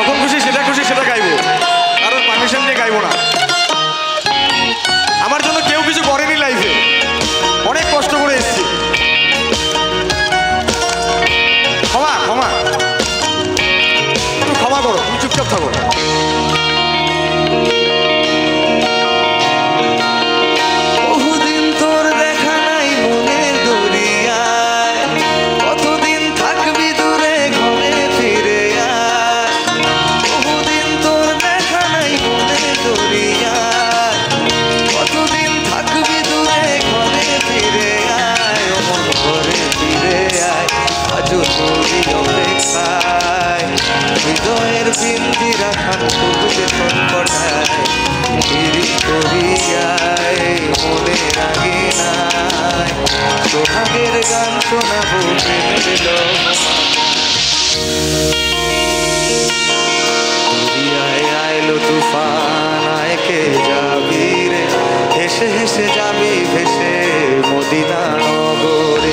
যখন খুশি সেটা গাইবো, কারোর পারমিশন নিয়ে গাইবো না। আমার জন্য কেউ কিছু করেনি লাইফে, অনেক কষ্ট করে এসেছি। ক্ষমা ক্ষমা, একটু ক্ষমা করো, তুমি চুপচাপ থাকো। হৃদয়ের বিন্দিরা খান সবুজে ছটপটায় দেরি করিয়ায় মনে রাগে নাই সোহাগের গান শোনাবো প্রেমের দরিয়ায় আইলো তুফান আয়কে যাবি রে হেসে হেসে যাবি ভেসে মদিনা নগরে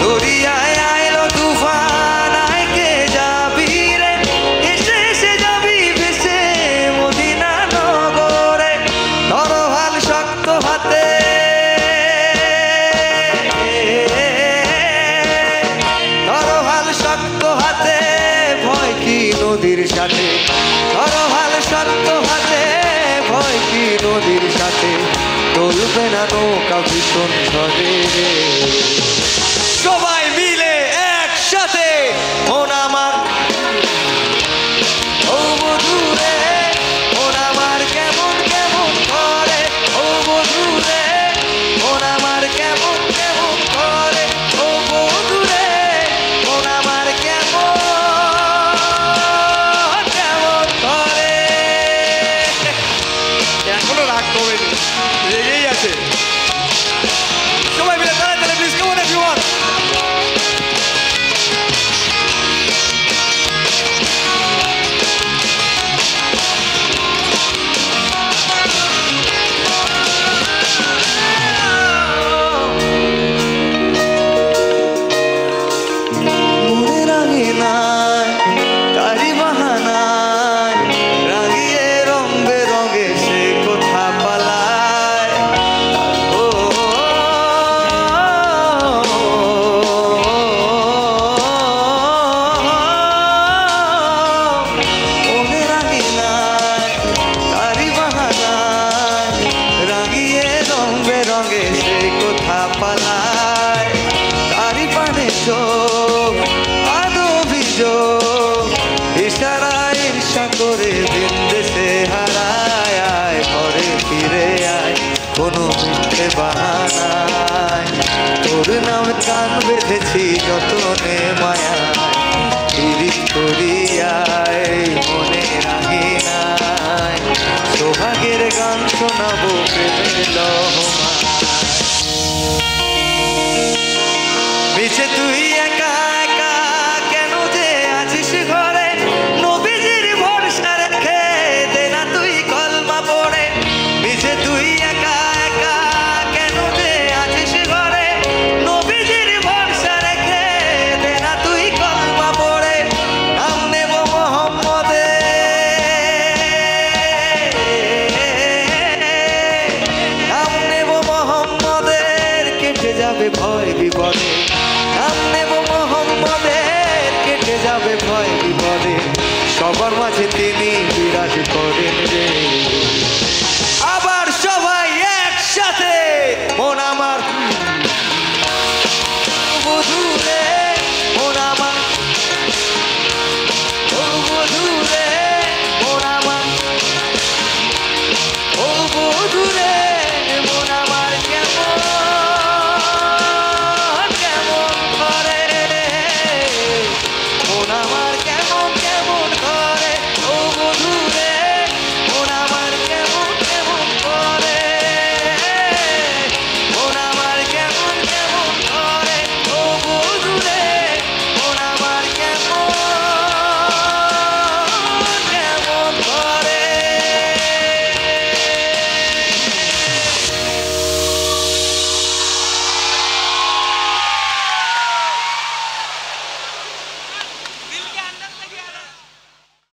দরিয়ায় আইলো তুফান আয়কে যাবি রে হেসে হেসে যাবি ভেসে মদিনা নগরে ধরো হাল শক্ত হাতে ধরো হাল শক্ত হাতে ভয় কি নদীর সাথে ধরো হাল শক্ত হাতে ভয় কি নদীর সাথে চলবে না নৌকা ভীষণ ঝড়ে সবাই মিলে একসাথে মন আমার ও বধুরে মন আমার কেমন কেমন করে ও বধুরে মন আমার কেমন কেমন করে ও বধুরে মন আমার কেমন কেমন করে এখনো রাগ কমেনি, রেগেই আছে। সবাই মিলে তাড়াতাড়ি প্লিজ কেমন এভরিওয়ান। মনে রাগে নাই তারি বাহানায় রাগিয়ে রং বেরঙে সে কোথা পালায় ও মনে রাগে নাই তারি বাহানায় রাগিয়ে রং বেরঙে সে কোথা পালায় তারি পানে চোখ আদো বিজোগ ইশারায় ঈর্ষা করে বিন্দেশে হারায় আয় ঘরে ফিরে আয় কোনো মিথ্যে বাহানায় তোর নাম কান বেঁধেছি যতনে মায়ায় পিরিত করিয়ায় মনে রাগে নাই সোহাগের গান শোনাবো প্রেমের লহমায় মিছে তুই একা একা কেন যে আছিস ঘরে নবীজির ভরসা রেখে দে না তুই কলমা পড়ে মিছে তুই একা একা কেন যে আছিস ঘরে নবীজির ভরসা রেখে দে না তুই কলমা পড়ে নাম নেব নাম নেব মোহাম্মদের কেটে যাবে ভয় বিপদে নাম নেব মোহাম্মদের কেটে যাবে ভয় বিপদে সবার মাঝে তিনি বিরাজ করেন রে